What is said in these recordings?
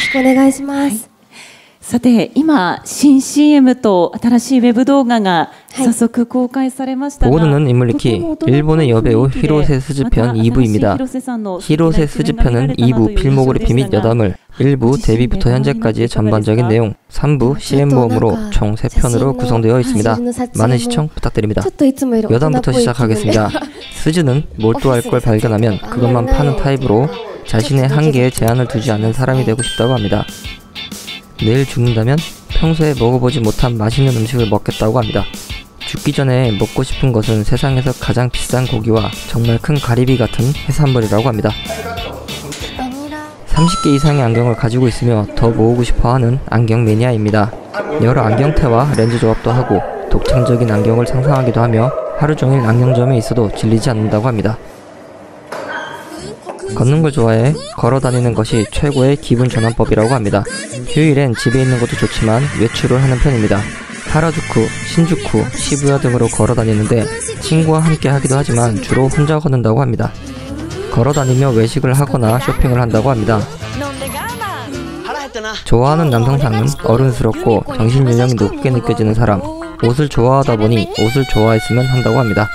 しくお願いします。さて今新 CM と新しいウェブ動画が早速公開されましたが、보고는 인물리키 일본의 여배우 히로세 스즈편 2부입니다. 히로세 스즈편은 2부 필모그래피 및 여담을 1부 데뷔부터 현재까지의 전반적인 내용, 3부 CM 모음으로 총 3편으로 구성되어 있습니다. 많은 시청 부탁드립니다. 여담부터 시작하겠습니다. 스즈는 몰두할 걸 발견하면 그것만 파는 타입으로 자신의 한계에 제한을 두지 않는 사람이 되고 싶다고 합니다. 내일 죽는다면 평소에 먹어보지 못한 맛있는 음식을 먹겠다고 합니다. 죽기 전에 먹고 싶은 것은 세상에서 가장 비싼 고기와 정말 큰 가리비 같은 해산물이라고 합니다. 30개 이상의 안경을 가지고 있으며 더 모으고 싶어하는 안경 매니아입니다. 여러 안경테와 렌즈 조합도 하고 독창적인 안경을 상상하기도 하며 하루 종일 안경점에 있어도 질리지 않는다고 합니다. 걷는 걸 좋아해 걸어다니는 것이 최고의 기분 전환법이라고 합니다. 휴일엔 집에 있는 것도 좋지만 외출을 하는 편입니다. 하라주쿠, 신주쿠, 시부야 등으로 걸어다니는데 친구와 함께 하기도 하지만 주로 혼자 걷는다고 합니다. 걸어다니며 외식을 하거나 쇼핑을 한다고 합니다. 좋아하는 남성상은 어른스럽고 정신연령이 높게 느껴지는 사람, 옷을 좋아하다 보니 옷을 좋아했으면 한다고 합니다.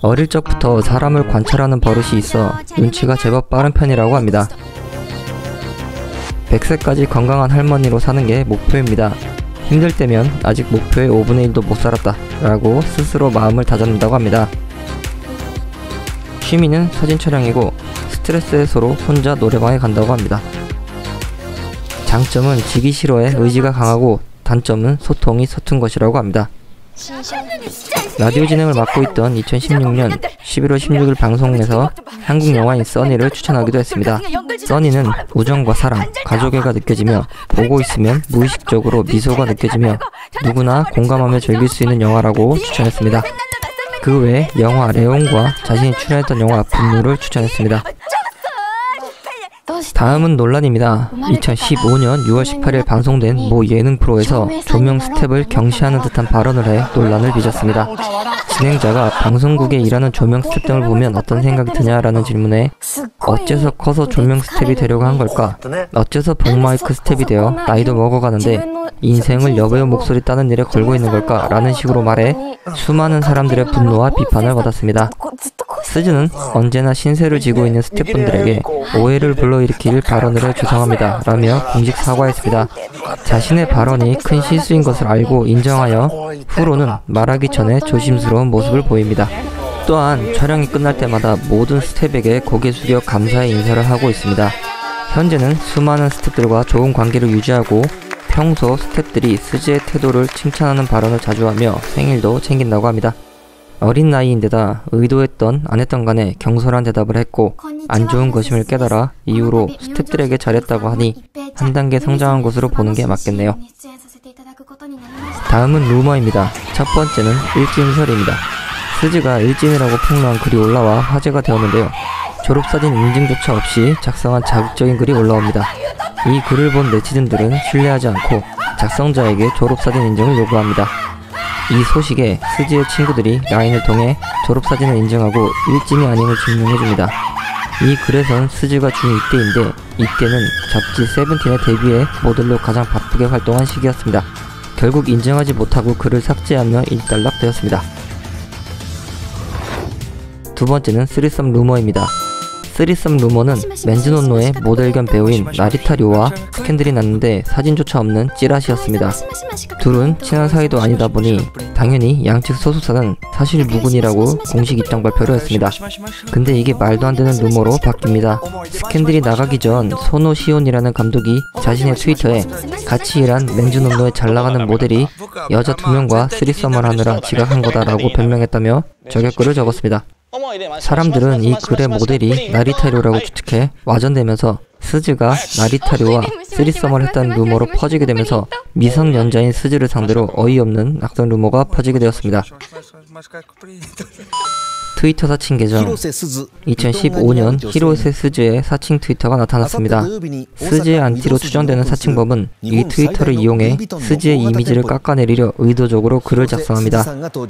어릴 적부터 사람을 관찰하는 버릇이 있어 눈치가 제법 빠른 편이라고 합니다. 100세까지 건강한 할머니로 사는 게 목표입니다. 힘들 때면 아직 목표의 5분의 1도 못 살았다 라고 스스로 마음을 다잡는다고 합니다. 취미는 사진 촬영이고 스트레스 해소로 혼자 노래방에 간다고 합니다. 장점은 지기 싫어해 의지가 강하고 단점은 소통이 서툰 것이라고 합니다. 라디오 진행을 맡고 있던 2016년 11월 16일 방송에서 한국 영화인 써니를 추천하기도 했습니다. 써니는 우정과 사랑, 가족애가 느껴지며 보고 있으면 무의식적으로 미소가 느껴지며 누구나 공감하며 즐길 수 있는 영화라고 추천했습니다. 그 외에 영화 레온과 자신이 출연했던 영화 분노를 추천했습니다. 다음은 논란입니다. 2015년 6월 18일 방송된 모 예능 프로에서 조명 스텝을 경시하는 듯한 발언을 해 논란을 빚었습니다. 진행자가 방송국에 일하는 조명 스텝 등을 보면 어떤 생각이 드냐라는 질문에 어째서 커서 조명 스텝이 되려고 한 걸까? 어째서 복마이크 스텝이 되어 나이도 먹어가는데 인생을 여배우 목소리 따는 일에 걸고 있는 걸까? 라는 식으로 말해 수많은 사람들의 분노와 비판을 받았습니다. 스즈는 언제나 신세를 지고 있는 스태프분들에게 오해를 불러일으킬 발언을 해 죄송합니다 라며 공식 사과했습니다. 자신의 발언이 큰 실수인 것을 알고 인정하여 후로는 말하기 전에 조심스러운 모습을 보입니다. 또한 촬영이 끝날 때마다 모든 스태프에게 고개 숙여 감사의 인사를 하고 있습니다. 현재는 수많은 스태프들과 좋은 관계를 유지하고 평소 스태프들이 스즈의 태도를 칭찬하는 발언을 자주 하며 생일도 챙긴다고 합니다. 어린 나이인데다 의도했던 안 했던 간에 경솔한 대답을 했고 안 좋은 것임을 깨달아 이후로 스태프들에게 잘했다고 하니 한 단계 성장한 것으로 보는 게 맞겠네요. 다음은 루머입니다. 첫 번째는 일진설입니다. 스즈가 일진이라고 폭로한 글이 올라와 화제가 되었는데요. 졸업사진 인증조차 없이 작성한 자극적인 글이 올라옵니다. 이 글을 본 네티즌들은 신뢰하지 않고 작성자에게 졸업사진 인증을 요구합니다. 이 소식에 스즈의 친구들이 라인을 통해 졸업사진을 인증하고 일진이 아님을 증명해줍니다. 이 글에선 스즈가 중2 때인데 이때는 잡지 세븐틴에 데뷔해 모델로 가장 바쁘게 활동한 시기였습니다. 결국 인증하지 못하고 글을 삭제하며 일단락되었습니다. 두 번째는 쓰리썸 루머입니다. 쓰리썸 루머는 멘즈논노의 모델 겸 배우인 나리타 료와 스캔들이 났는데 사진조차 없는 찌라시였습니다. 둘은 친한 사이도 아니다 보니 당연히 양측 소속사는 사실 무근이라고 공식 입장 발표를 했습니다. 근데 이게 말도 안 되는 루머로 바뀝니다. 스캔들이 나가기 전 소노 시온이라는 감독이 자신의 트위터에 같이 일한 멘즈논노의 잘나가는 모델이 여자 2명과 쓰리썸을 하느라 지각한 거다라고 변명했다며 저격글을 적었습니다. 사람들은 이 글의 모델이 나리타료라고 추측해 와전되면서 스즈가 나리타료와 쓰리썸을 했다는 루머로 퍼지게 되면서 미성년자인 스즈를 상대로 어이없는 악성 루머가 퍼지게 되었습니다. 트위터 사칭 계정 2015년 히로세 스즈의 사칭 트위터가 나타났습니다. 스즈의 안티로 추정되는 사칭범은 이 트위터를 이용해 스즈의 이미지를 깎아내리려 의도적으로 글을 작성합니다.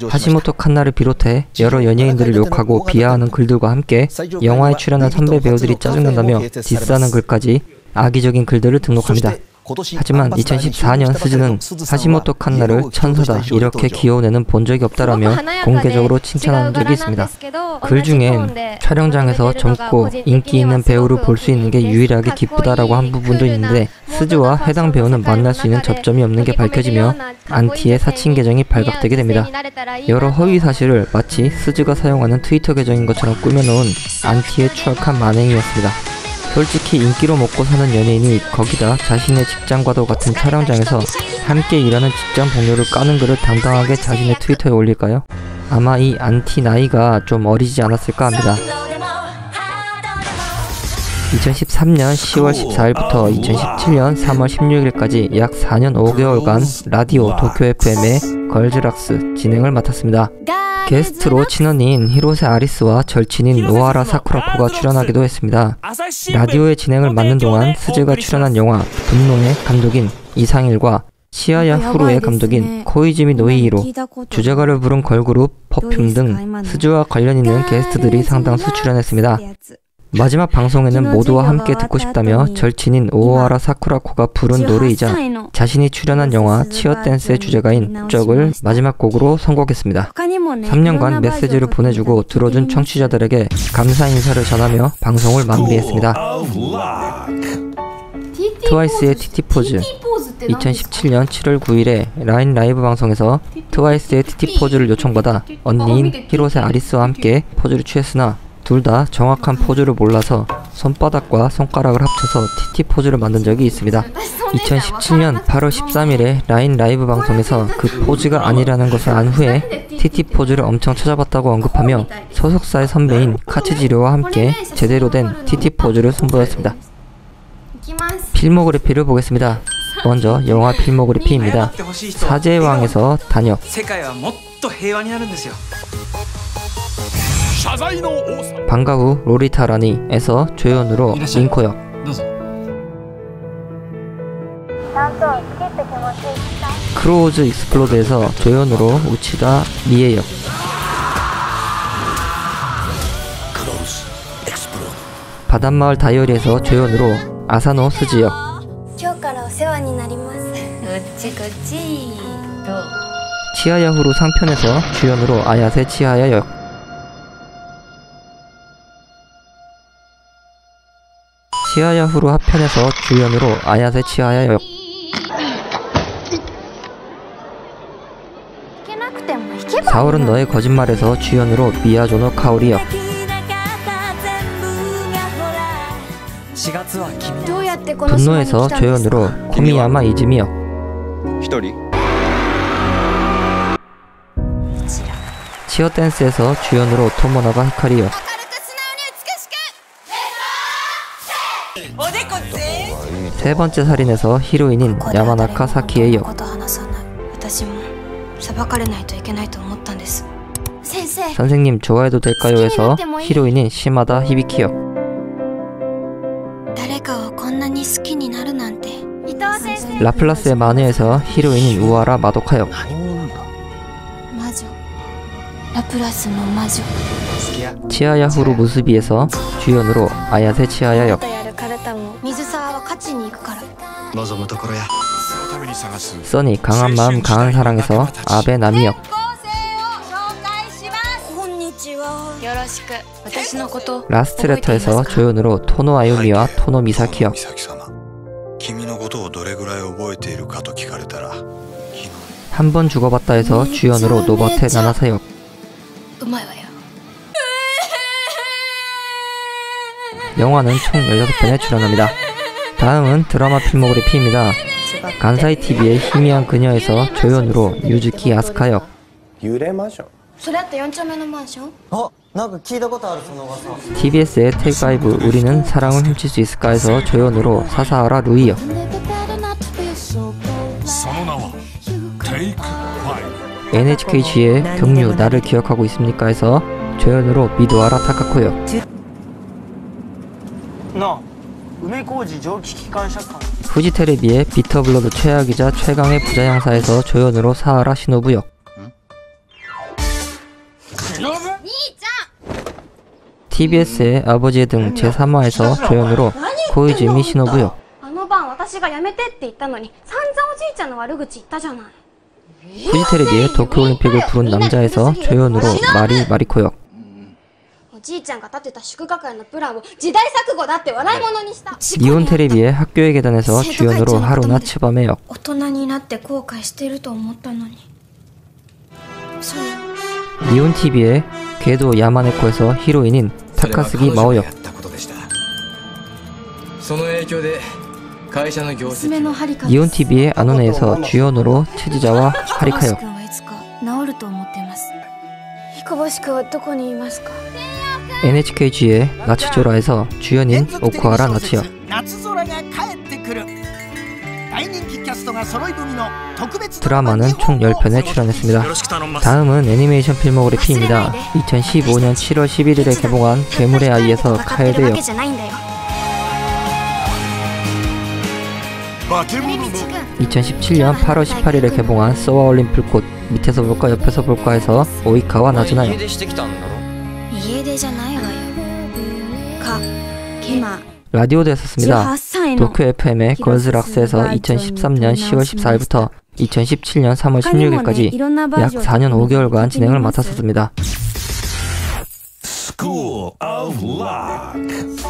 하시모토 칸나를 비롯해 여러 연예인들을 욕하고 비하하는 글들과 함께 영화에 출연한 선배 배우들이 짜증난다며 디스하는 글까지 악의적인 글들을 등록합니다. 하지만 2014년 스즈는 하시모토 칸나를 천사다 이렇게 귀여운 본 적이 없다라며 공개적으로 칭찬한 적이 있습니다. 글 중엔 촬영장에서 젊고 인기 있는 배우를 볼 수 있는 게 유일하게 기쁘다라고 한 부분도 있는데 스즈와 해당 배우는 만날 수 있는 접점이 없는 게 밝혀지며 안티의 사칭 계정이 발각되게 됩니다. 여러 허위 사실을 마치 스즈가 사용하는 트위터 계정인 것처럼 꾸며놓은 안티의 추악한 만행이었습니다. 솔직히 인기로 먹고 사는 연예인이 거기다 자신의 직장과도 같은 촬영장에서 함께 일하는 직장 동료를 까는 글을 당당하게 자신의 트위터에 올릴까요? 아마 이 안티 나이가 좀 어리지 않았을까 합니다. 2013년 10월 14일부터 2017년 3월 16일까지 약 4년 5개월간 라디오 도쿄 FM의 걸즈락스 진행을 맡았습니다. 게스트로 친언니인 히로세 아리스와 절친인 노하라 사쿠라코가 출연하기도 했습니다. 라디오의 진행을 맡는 동안 스즈가 출연한 영화 분노의 감독인 이상일과 치아야 후루의 감독인 코이즈미 노이히로, 주제가를 부른 걸그룹 퍼퓸 등 스즈와 관련 있는 게스트들이 상당수 출연했습니다. 마지막 방송에는 모두와 함께 듣고 싶다며 절친인 오오하라 사쿠라코가 부른 노래이자 자신이 출연한 영화 치어댄스의 주제가인 쩍을 마지막 곡으로 선곡했습니다. 3년간 메시지를 보내주고 들어준 청취자들에게 감사 인사를 전하며 방송을 마무리했습니다. 트와이스의 티티포즈. 2017년 7월 9일에 라인 라이브 방송에서 트와이스의 티티포즈를 요청받아 언니인 히로세 아리스와 함께 포즈를 취했으나 둘 다 정확한 포즈를 몰라서 손바닥과 손가락을 합쳐서 TT 포즈를 만든 적이 있습니다. 2017년 8월 13일에 라인 라이브 방송에서 그 포즈가 아니라는 것을 안 후에 TT 포즈를 엄청 찾아봤다고 언급하며 소속사의 선배인 카츠지료와 함께 제대로 된 TT 포즈를 선보였습니다. 필모그래피를 보겠습니다. 먼저 영화 필모그래피입니다. 사제의 왕에서 단역, 방과 후 로리타 라니에서 조연으로 링코 역, 크로우즈 익스플로드에서 조연으로 우치다 미에 역, 바닷마을 다이어리에서 조연으로 아사노 스즈 역, 치아야후루 상편에서 주연으로 아야세 치하야 역, 치아야후루 하편에서 주연으로 아야세 치하야 역, 사월은 너의 거짓말에서 주연으로 미야조노 카오리 역, 분노에서 조연으로 코미야마 이즈미 역, 치어댄스에서 주연으로 토모나가 히카리 역, 세 번째 살인에서 히로인인 야마나카 사키의 역, 선생님 좋아해도 될까요에서 히로인인 시마다 히비키 역, 라플라스의 마녀에서 히로인인 우아라 마도카 역, 치아야후루 무스비에서 주연으로 아야세 치하야 역, 써니 강한 마음 강한 사랑에서 아베 나미 역, 라스트 레터에서 조연으로 토노 아유미와 토노 미사키 역, 한 번 죽어봤다에서 주연으로 노바테 나나사 역, 영화는 총 16편에 출연합니다. 다음은 드라마 필모그래피입니다. 간사이TV의 희미한 그녀에서 조연으로 유즈키 아스카 역, TBS의 테이크5 우리는 사랑을 훔칠 수 있을까에서 조연으로 사사하라 루이 역, NHKG의 경류 나를 기억하고 있습니까에서 조연으로 미도하라 타카코 역, 후지테레비의 비터블러드 최악이자 최강의 부자양사에서 조연으로 사하라 시노부 역, TBS의 아버지의 등 제3화에서 조연으로 코이즈미 시노부 역, 후지테레비의 도쿄올림픽을 부른 남자에서 조연으로 마리 마리코 역, 니온 테레비의 학교의 계단에서 주연으로 하루나 츠바메 역, 니온 TV의 궤도 야마네코에서 히로인인 타카스기 마오 역, 니온 TV의 아노네에서 주연으로 츠지자와 하리카 역, NHKG의 나츠조라에서 주연인 오쿠하라 나츠 역, 드라마는 총 10편에 출연했습니다. 다음은 애니메이션 필모그래피입니다. 2015년 7월 11일에 개봉한 괴물의 아이에서 카에데 역, 2017년 8월 18일에 개봉한 소와올린 불꽃, 밑에서 볼까 옆에서 볼까 해서 오이카와 나즈나 역, 라디오도 했었습니다. 도쿄 FM의 걸즈락스에서 2013년 10월 14일부터 2017년 3월 16일까지 약 4년 5개월간 진행을 맡았었습니다. School of Lock.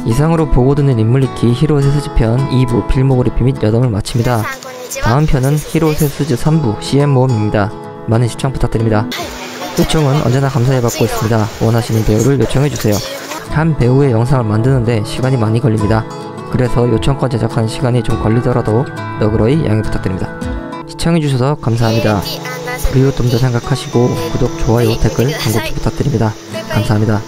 이상으로 보고 듣는 인물리키 히로세스즈편 2부 필모그래피 및 여담을 마칩니다. 다음 편은 히로세스즈 3부 CM 모험입니다. 많은 시청 부탁드립니다. 요청은 언제나 감사히 받고 있습니다. 원하시는 배우를 요청해주세요. 한 배우의 영상을 만드는데 시간이 많이 걸립니다. 그래서 요청권 제작하는 시간이 좀 걸리더라도 너그러이 양해 부탁드립니다. 시청해주셔서 감사합니다. 그리고 좀 더 생각하시고 구독, 좋아요, 댓글, 광고도 부탁드립니다. 감사합니다.